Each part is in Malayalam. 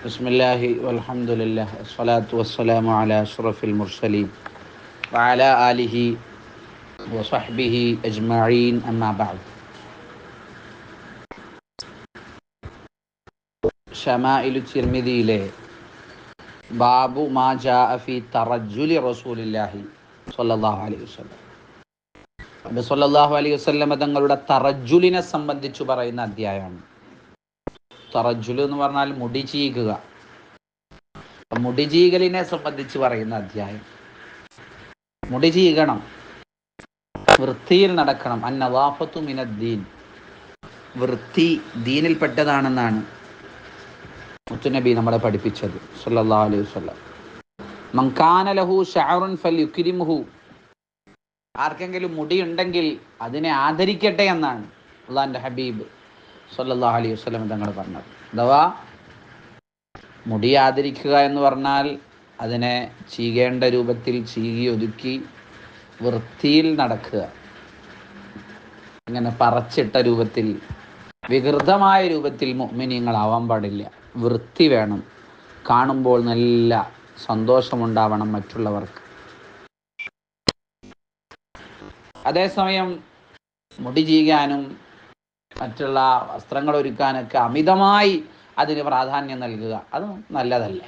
ബിസ്മില്ലാഹി വൽഹംദുലില്ലാഹി വസ്സലാത്തു വസ്സലാമു അലാ അഷ്റഫിൽ മുർസലീൻ വഅലാ ആലിഹി വസഹ്ബിഹി അജ്മഈൻ അമ്മാ ബഅദ്. ശമാഇലു തിർമിദിയിലെ ബാബു മാ ജാഅ ഫീ തറജ്ജുലി റസൂലില്ലാഹി സ്വല്ലല്ലാഹു അലൈഹി വസല്ലം, നബി സ്വല്ലല്ലാഹു അലൈഹി വസല്ലം തങ്ങളുടെ തറജ്ജുലിനെ സംബന്ധിച്ചു പറയുന്ന അധ്യായമാണ്. തറജ്ജുൽ എന്ന് പറഞ്ഞാൽ മുടി ചീകുക. മുടി ചീകലിനെ സംബന്ധിച്ച് പറയുന്ന അധ്യായം. മുടി ചീകണം, വൃത്തിയിൽ നടക്കണം. അന്നവാഫത്തു മിനദ്ദീൻ, വൃത്തി ദീനിൽപ്പെട്ടതാണെന്നാണ് മുത്തുനബി നമ്മളെ പഠിപ്പിച്ചത് സല്ലല്ലാഹു അലൈഹി വസല്ലം. മൻ കാന ലഹു ശഅറുൻ ഫൽയുക്രിംഹു, ആർക്കെങ്കിലും മുടി ഉണ്ടെങ്കിൽ അതിനെ ആദരിക്കട്ടെ എന്നാണ് അള്ളാഹിൻ്റെ ഹബീബ് സല്ലല്ലാഹു അലൈഹി വസല്ലം തങ്ങൾ പറഞ്ഞത്. അഥവാ മുടി ആദരിക്കുക എന്ന് പറഞ്ഞാൽ അതിനെ ചീകേണ്ട രൂപത്തിൽ ചീകി ഒതുക്കി വൃത്തിയിൽ നടക്കുക. ഇങ്ങനെ പറച്ചിട്ട രൂപത്തിൽ, വികൃതമായ രൂപത്തിൽ മുഅ്മിനീങ്ങളാവാൻ പാടില്ല. വൃത്തി വേണം. കാണുമ്പോൾ നല്ല സന്തോഷമുണ്ടാവണം മറ്റുള്ളവർക്ക്. അതേസമയം മുടി ചീകാനും മറ്റുള്ള വസ്ത്രങ്ങൾ ഒരുക്കാനൊക്കെ അമിതമായി അതിന് പ്രാധാന്യം നൽകുക അത് നല്ലതല്ല.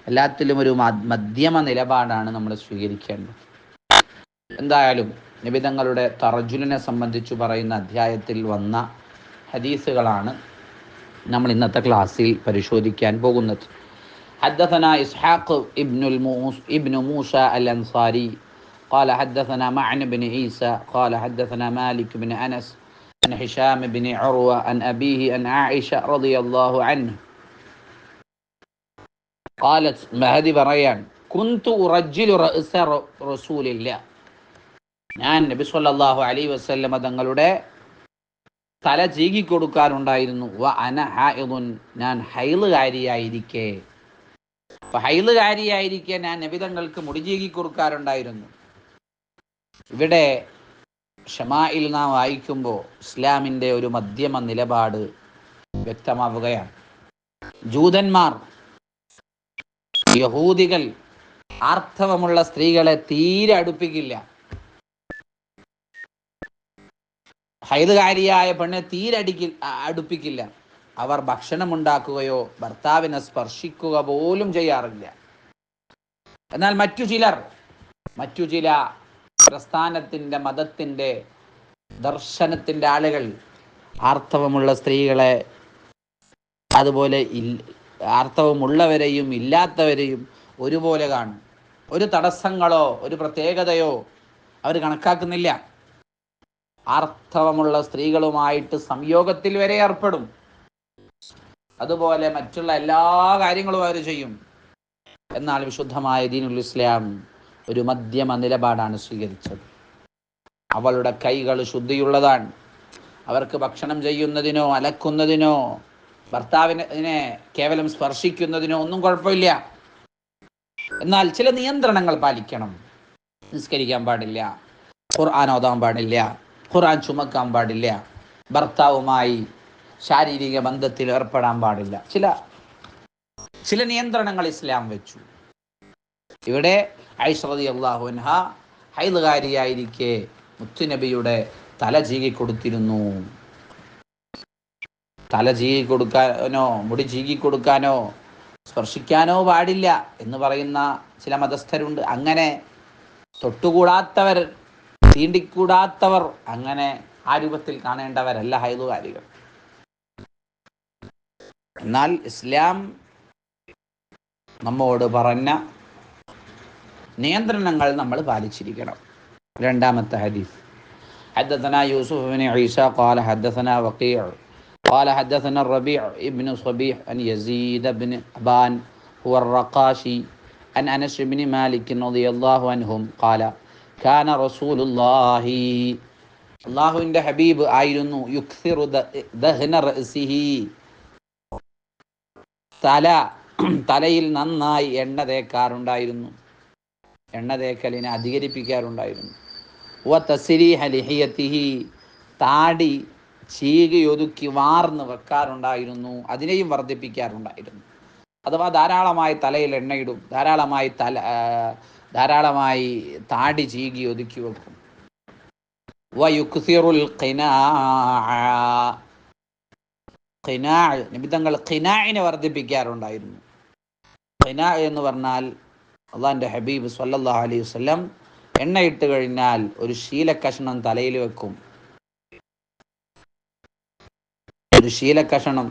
എല്ലാത്തിലും ഒരു മധ്യമ നിലപാടാണ് നമ്മൾ സ്വീകരിക്കേണ്ടത്. എന്തായാലും നബി തങ്ങളുടെ തറജ്ജുലിനെ സംബന്ധിച്ചു പറയുന്ന അധ്യായത്തിൽ വന്ന ഹദീസുകളാണ് നമ്മൾ ഇന്നത്തെ ക്ലാസ്സിൽ പരിശോധിക്കാൻ പോകുന്നത്. حدثنا إسحاق ابن موسى الأنصاري قال حدثنا معن بن عيسى قال حدثنا مالك بن أنس عن هشام بن عروة عن أبيه عن عائشة رضي الله عنه قالت مهدي بريان كنت أرجل رأس رسول الله, ഞാൻ നബി സല്ലല്ലാഹു അലൈഹി വസല്ലമ തങ്ങളുടെ തല ചീകി കൊടുക്കാറുണ്ടായിരുന്നു. വ അന ഹൈദുൻ, ഞാൻ ഹൈലുകാരിയായിരിക്കെ. അപ്പൊ ഹൈലുകാരിയായിരിക്കെ ഞാൻ നബി തങ്ങൾക്ക് മുടി ചീകി കൊടുക്കാറുണ്ടായിരുന്നു. ഇവിടെ ഷമായിൽ നാം വായിക്കുമ്പോൾ ഇസ്ലാമിൻ്റെ ഒരു മധ്യമ നിലപാട് വ്യക്തമാവുകയാണ്. ജൂതന്മാർ, യഹൂദികൾ ആർത്തവമുള്ള സ്ത്രീകളെ തീരെ അടുപ്പിക്കില്ല. ഹൈദുകാരിയായ പെണ്ണെ തീരെ അടുപ്പിക്കില്ല. അവർ ഭക്ഷണമുണ്ടാക്കുകയോ ഭർത്താവിനെ സ്പർശിക്കുക പോലും ചെയ്യാറില്ല. എന്നാൽ മറ്റു ചില പ്രസ്ഥാനത്തിൻ്റെ, മതത്തിൻ്റെ, ദർശനത്തിൻ്റെ ആളുകൾ ആർത്തവമുള്ള സ്ത്രീകളെ, അതുപോലെ ആർത്തവമുള്ളവരെയും ഇല്ലാത്തവരെയും ഒരുപോലെ കാണും. ഒരു തടസ്സങ്ങളോ ഒരു പ്രത്യേകതയോ അവർ കണക്കാക്കുന്നില്ല. ആർത്തവമുള്ള സ്ത്രീകളുമായിട്ട് സംയോഗത്തിൽ വരെ ഏർപ്പെടും. അതുപോലെ മറ്റുള്ള എല്ലാ കാര്യങ്ങളും അവർ ചെയ്യും. എന്നാൽ വിശുദ്ധമായ ദീനുൽ ഇസ്ലാം ഒരു മധ്യമ നിലപാടാണ് സ്വീകരിച്ചത്. അവളുടെ കൈകൾ ശുദ്ധിയുള്ളതാണ്. അവർക്ക് ഭക്ഷണം ചെയ്യുന്നതിനോ അലക്കുന്നതിനോ ഭർത്താവിനെ കേവലം സ്പർശിക്കുന്നതിനോ ഒന്നും കുഴപ്പമില്ല. എന്നാൽ ചില നിയന്ത്രണങ്ങൾ പാലിക്കണം. നിസ്കരിക്കാൻ പാടില്ല, ഖുർആൻ ഓതാൻ പാടില്ല, ഖുർആൻ ചുമക്കാൻ പാടില്ല, ഭർത്താവുമായി ശാരീരിക ബന്ധത്തിൽ ഏർപ്പെടാൻ പാടില്ല. ചില നിയന്ത്രണങ്ങൾ ഇസ്ലാം വെച്ചു. ഇവിടെ ആയിഷ റളിയല്ലാഹു അൻഹ ഹൈലുകാരിയായിരിക്കെ മുത്തുനബിയുടെ തല ചീകി കൊടുത്തിരുന്നു. തല ചീകി കൊടുക്കാനോ മുടി ചീകി കൊടുക്കാനോ സ്പർശിക്കാനോ പാടില്ല എന്ന് പറയുന്ന ചില മതസ്ഥരുണ്ട്. അങ്ങനെ തൊട്ടുകൂടാത്തവർ, തീണ്ടിക്കൂടാത്തവർ, അങ്ങനെ ആ രൂപത്തിൽ കാണേണ്ടവരല്ല ഹൈദുകാരികൾ. എന്നാൽ ഇസ്ലാം നമ്മോട് പറഞ്ഞ നിയന്ത്രണങ്ങൾ നമ്മൾ പാലിച്ചിരിക്കണം. രണ്ടാമത്തെ ഹദീസ്. حدثنا يوسف بن عيسى قال حدثنا وقيع قال حدثنا الربيع ابن صبيح عن يزيد بن أبان هو الرقاشي عن أنس بن مالك رضي الله عنهم قال كان رسول الله, അള്ളാഹുവിൻ്റെ ഹബീബ് ആയിരുന്നു, യുക്സിറു ദഹ്ന റഅസിഹി, തലയിൽ നന്നായി എണ്ണ തേക്കാറുണ്ടായിരുന്നു, എണ്ണ തേക്കലിനെ അധികരിപ്പിക്കാറുണ്ടായിരുന്നു. വ തസ്രീഹ ലിഹിയതിഹി, താടി ചീകി ഒതുക്കി വാർന്ന് വെക്കാറുണ്ടായിരുന്നു, അതിനെയും വർദ്ധിപ്പിക്കാറുണ്ടായിരുന്നു. അഥവാ ധാരാളമായി തലയിൽ എണ്ണയിടും, ധാരാളമായി താടി ചീകി ഒതുക്കി വെക്കും. വയുക്സിറുൽ നിബിതങ്ങൾ ഖിനാഇനെ വർദ്ധിപ്പിക്കാറുണ്ടായിരുന്നു. ഖിനാ എന്ന് പറഞ്ഞാൽ അള്ളാഹിൻ്റെ ഹബീബ് സല്ലല്ലാഹു അലൈഹി വസല്ലം എണ്ണയിട്ട് കഴിഞ്ഞാൽ ഒരു ശീലക്കഷണം തലയിൽ വെക്കും. ഒരു ശീലക്കഷണം,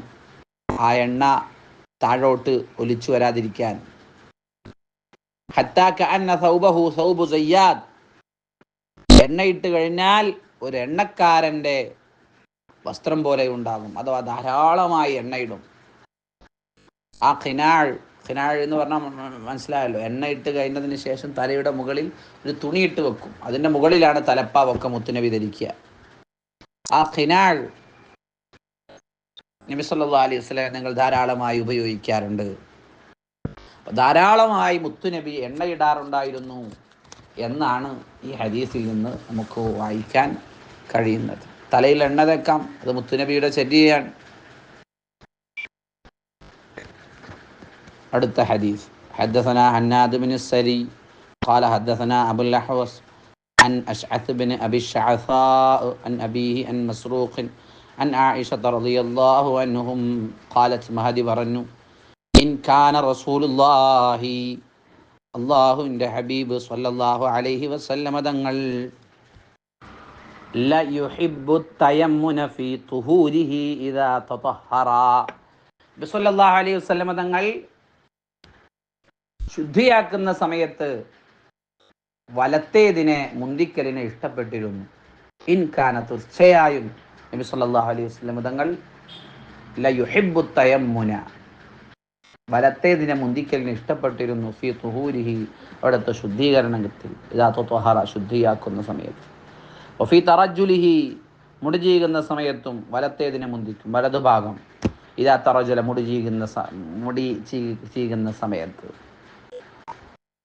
ആ എണ്ണ താഴോട്ട് ഒലിച്ചു വരാതിരിക്കാൻ. ഹത്താ കഅന്ന സൗബഹു സൗബു സയ്യാദ്, എണ്ണയിട്ട് കഴിഞ്ഞാൽ ഒരു എണ്ണക്കാരൻ്റെ വസ്ത്രം പോലെ ഉണ്ടാകും, അഥവാ ധാരാളമായി എണ്ണയിടും. ആ ഖിനാൾ എന്ന് പറഞ്ഞാൽ മനസ്സിലായല്ലോ, എണ്ണയിട്ട് കഴിഞ്ഞതിന് ശേഷം തലയുടെ മുകളിൽ ഒരു തുണിയിട്ട് വെക്കും, അതിൻ്റെ മുകളിലാണ് തലപ്പാവൊക്കെ മുത്തുനബി ധരിക്കുക. ആ ഖിനാൾ നബി സല്ലല്ലാഹു അലൈഹി വസല്ലം നിങ്ങൾ ധാരാളമായി ഉപയോഗിക്കാറുണ്ട്. ധാരാളമായി മുത്തുനബി എണ്ണയിടാറുണ്ടായിരുന്നു എന്നാണ് ഈ ഹദീസിൽ നിന്ന് നമുക്ക് വായിക്കാൻ കഴിയുന്നത്. തലയിൽ എണ്ണ തേക്കാം, അത് മുത്തുനബിയുടെ ചര്യയാണ്. അടുത്ത ഹദീസ്. حدثنا هناد بن السري قال حدثنا أبو الأحوص عن أشعث بن أبي الشعثاء عن أبيه عن مسروق عن عائشة رضي الله عنهم قالت مهدي برنو إن كان رسول الله അള്ളാഹുവിൻ്റെ ഹബീബ് സല്ലല്ലാഹു അലൈഹി വസല്ലമ തങ്ങൾ ല യുഹിബ്ബു തയമ്മുന ഫീ തുഹൂരിഹി ഇദാ തതഹറ, നബി സല്ലല്ലാഹു അലൈഹി വസല്ലമ തങ്ങൾ ശുദ്ധിയാക്കുന്ന സമയത്ത് വലത്തേതിനെ മുന്തിക്കലിനെ ഇഷ്ടപ്പെട്ടിരുന്നു. ഇൻകാന, തീർച്ചയായും നബി സല്ലല്ലാഹു അലൈഹി വസല്ലമ തങ്ങൾ ല യുഹിബ്ബു തയമ്മുന, വലത്തേതിനെ മുന്തിക്കലിനെ ഇഷ്ടപ്പെട്ടിരുന്നു. ഫീ തുഹൂരിഹി, അവിടുത്തെ ശുദ്ധീകരണത്തിൽ, ഇദാ തതഹറ, ശുദ്ധിയാക്കുന്ന സമയത്ത്. വഫീ തറജുലിഹി, മുടി ചീകുന്ന സമയത്തും വലത്തേതിനെ മുന്തിക്കും, വലതുഭാഗം. ഇദാ തറജല, മുടി ചീകുന്ന സമയത്ത്.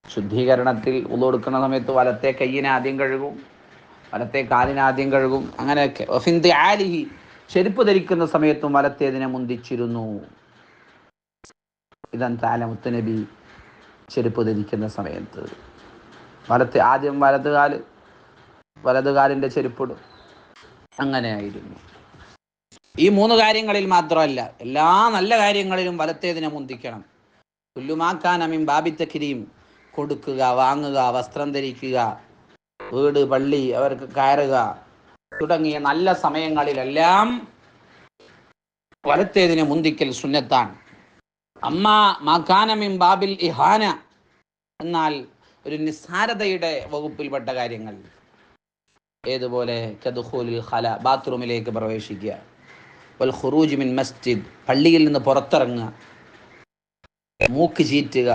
ശുദ്ധീകരണത്തിൽ ഉളു എടുക്കുന്ന സമയത്ത് വലത്തെ കയ്യിനെ ആദ്യം കഴുകും, വലത്തെ കാലിനെ ആദ്യം കഴുകും, അങ്ങനെയൊക്കെ. വഫിന്തി ആലിഹി, ചെരുപ്പ് ധരിക്കുന്ന സമയത്തും വലത്തേതിനെ മുന്തിച്ചിരുന്നു. ഇതൻ താല, മുത്തുനബി ചെരുപ്പ് ധരിക്കുന്ന സമയത്ത് ആദ്യം വലതുകാലിൻ്റെ ചെരുപ്പിടും, അങ്ങനെയായിരുന്നു. ഈ 3 കാര്യങ്ങളിൽ മാത്രമല്ല, എല്ലാ നല്ല കാര്യങ്ങളിലും വലത്തേതിനെ മുന്തിക്കണം. കുല്ലുമാക്കാൻ മിൻ ബാബി തക്രീം, കൊടുക്കുക, വാങ്ങുക, വസ്ത്രം ധരിക്കുക, വീട് പള്ളി അവർക്ക് കയറുക തുടങ്ങിയ നല്ല സമയങ്ങളിലെല്ലാം വലത്തേതിനെ മുന്തിക്കൽ സുന്നത്താണ്. അമ്മാ മാകാന മിൻ ബാബിൽ ഇഹാന, എന്നാൽ ഒരു നിസ്സാരതയുടെ വകുപ്പിൽപ്പെട്ട കാര്യങ്ങൾ, ഏതുപോലെ കദുഖൂലിൽ ഖല, ബാത്റൂമിലേക്ക് പ്രവേശിക്കുക, വൽ ഖുറൂജ് മിൻ മസ്ജിദ്, പള്ളിയിൽ നിന്ന് പുറത്തിറങ്ങുക, മൂക്ക് ചീറ്റുക,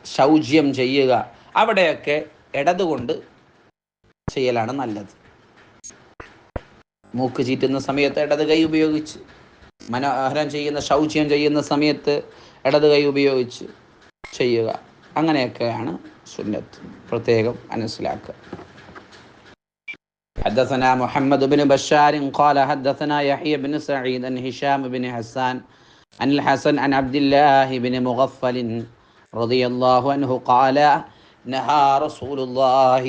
ശൗച്യം ചെയ്യുക, അവിടെയൊക്കെ ഇടതുകൊണ്ട് ചെയ്യലാണ് നല്ലത്. മൂക്ക് ചീറ്റുന്ന സമയത്ത് ഇടത് കൈ ഉപയോഗിച്ച്, മനോഹരം ചെയ്യുന്ന ശൗച്യം ചെയ്യുന്ന സമയത്ത് ഇടത് കൈ ഉപയോഗിച്ച് ചെയ്യുക, അങ്ങനെയൊക്കെയാണ് സുന്നത്ത്, പ്രത്യേകം മനസ്സിലാക്കുക. حدثنا محمد بن بشار قال حدثنا يحيى بن سعيد عن هشام بن حسان عن الحسن عن عبد الله بن مغفل رضي الله عنه قال نهى رسول الله,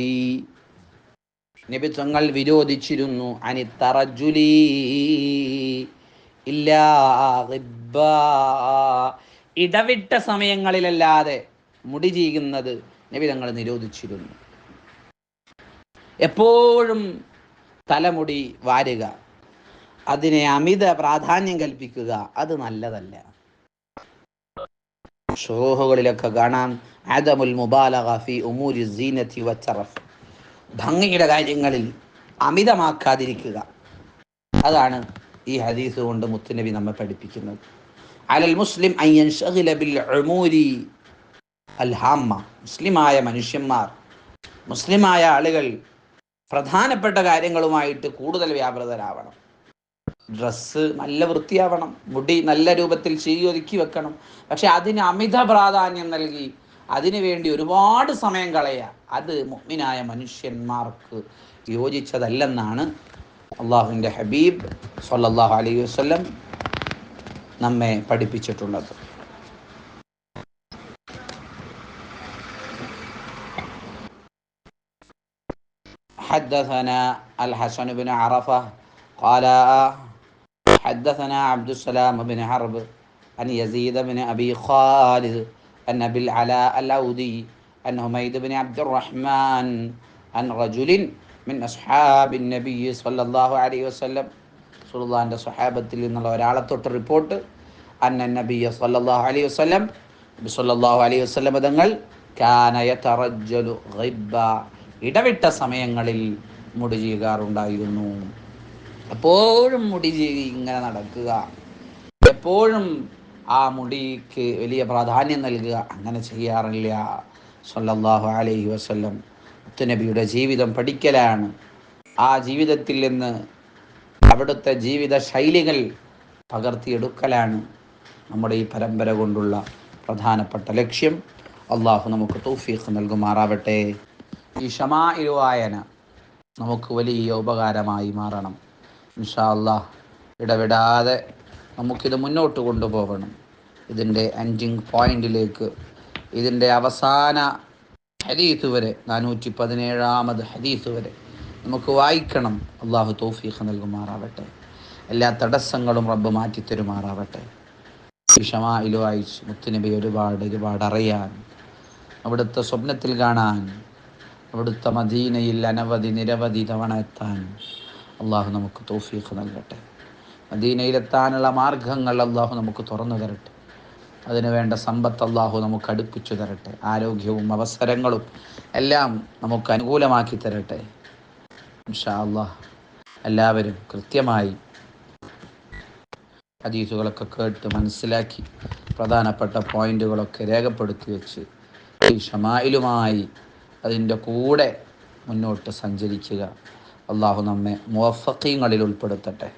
നബി തങ്ങൾ വിരോധിച്ചിരുന്നു, അനി തറജുലി ഇല്ലാ ഗിബ്ബ, ഇടവിട്ട സമയങ്ങളിലല്ലാതെ മുടി ചീകുന്നത് നബി തങ്ങൾ നിരോധിച്ചിരുന്നു. എപ്പോഴും തലമുടി വാരുക, അതിനെ അമിത പ്രാധാന്യം കൽപ്പിക്കുക, അത് നല്ലതല്ല. ഷോഹുകളിലൊക്കെ കാണാം അദമുൽ മുബാലഗ ഫീ ഉമൂരി സീനതി വത്തറഫ്, ഭംഗിയുടെ കാര്യങ്ങളിൽ അമിതമാക്കാതിരിക്കുക. അതാണ് ഈ ഹദീസ് കൊണ്ട് മുത്തുനബി നമ്മെ പഠിപ്പിക്കുന്നത്. അലൽ മുസ്ലിം അൻ യൻശഗില ബിൽ ഉമൂരി അൽ ഹാമ്മ, മുസ്ലിമായ മനുഷ്യന്മാർ, മുസ്ലിമായ ആളുകൾ പ്രധാനപ്പെട്ട കാര്യങ്ങളുമായിട്ട് കൂടുതൽ വ്യാപൃതരാവണം. ഡ്രസ്സ് നല്ല വൃത്തിയാവണം, മുടി നല്ല രൂപത്തിൽ ചീകി ഒതുക്കി വെക്കണം. പക്ഷെ അതിന് അമിത പ്രാധാന്യം നൽകി അതിനു വേണ്ടി ഒരുപാട് സമയം കളയുക, അത് മുഅ്മിനായ മനുഷ്യന്മാർക്ക് യോജിച്ചതല്ലെന്നാണ് അള്ളാഹുവിൻ്റെ ഹബീബ് സ്വല്ലല്ലാഹു അലൈഹി വസല്ലം നമ്മെ പഠിപ്പിച്ചിട്ടുള്ളത്. حدثنا الحسن بن عرفة قال حدثنا عبد السلام بن حرب عن يزيد بن أبي خالد عن أبي العلاء الأودي عن حميد بن عبد الرحمن عن رجل من أصحاب النبي صلى الله عليه وسلم റസൂലുള്ളാഹിൻ്റെ സ്വഹാബത്തിൽ നിന്നുള്ള ഒരാളെ തൊട്ട് റിപ്പോർട്ട് അന്ന നബിയ സല്ലല്ലാഹു അലൈഹി വസല്ലം നബി സല്ലല്ലാഹു അലൈഹി വസല്ലം തങ്ങൾ കാന യതറജ്ജലു ഗിബ്ബ ഇടവിട്ട സമയങ്ങളിൽ മുടി ചീകാറുണ്ടായിരുന്നു. എപ്പോഴും മുടി ചീകി ഇങ്ങനെ നടക്കുക, എപ്പോഴും ആ മുടിക്ക് വലിയ പ്രാധാന്യം നൽകുക, അങ്ങനെ ചെയ്യാറില്ല സല്ലല്ലാഹു അലൈഹി വസല്ലം. മുത്തുനബിയുടെ ജീവിതം പഠിക്കലാണ്, ആ ജീവിതത്തിൽ നിന്ന് അവിടുത്തെ ജീവിത ശൈലികൾ പകർത്തിയെടുക്കലാണ് നമ്മുടെ ഈ പരമ്പര കൊണ്ടുള്ള പ്രധാനപ്പെട്ട ലക്ഷ്യം. അള്ളാഹു നമുക്ക് തൗഫീഖ് നൽകുമാറാവട്ടെ. ഈ ശമാഇൽ വായന നമുക്ക് വലിയ ഉപകാരമായി മാറണം. ഇൻഷാ അല്ലാഹ് ഇടവിടാതെ നമുക്കിത് മുന്നോട്ട് കൊണ്ടുപോകണം. ഇതിൻ്റെ എൻഡിങ് പോയിന്റിലേക്ക്, ഇതിൻ്റെ അവസാന ഹദീസ് വരെ, 417 ഹദീസ് വരെ നമുക്ക് വായിക്കണം. അള്ളാഹു തൗഫീഖ് നൽകുമാറാവട്ടെ. എല്ലാ തടസ്സങ്ങളും റബ്ബ് മാറ്റിത്തരുമാറാവട്ടെ. ഈ ശമാഇൽ വായിച്ച് മുത്തുനബി ഒരുപാട് അറിയാൻ, അവിടുത്തെ സ്വപ്നത്തിൽ കാണാൻ, അവിടുത്തെ മദീനയിൽ നിരവധി തവണ എത്താൻ അള്ളാഹു നമുക്ക് തൗഫീഖ് നൽകട്ടെ. മദീനയിലെത്താനുള്ള മാർഗങ്ങൾ അള്ളാഹു നമുക്ക് തുറന്നു തരട്ടെ. അതിനു വേണ്ട സമ്പത്ത് അള്ളാഹു നമുക്ക് അടുപ്പിച്ചു തരട്ടെ. ആരോഗ്യവും അവസരങ്ങളും എല്ലാം നമുക്ക് അനുകൂലമാക്കി തരട്ടെ. ഇൻഷാ അല്ലാഹ് എല്ലാവരും കൃത്യമായി ഹദീസുകളൊക്കെ കേട്ട് മനസ്സിലാക്കി പ്രധാനപ്പെട്ട പോയിന്റുകളൊക്കെ രേഖപ്പെടുത്തി വെച്ച് ഈ ശമാഇലുമായി അതിൻ്റെ കൂടെ മുന്നോട്ട് സഞ്ചരിക്കുക. അള്ളാഹു നമ്മെ മുവഫ്ഫഖീങ്ങളിൽ ഉൾപ്പെടുത്തട്ടെ.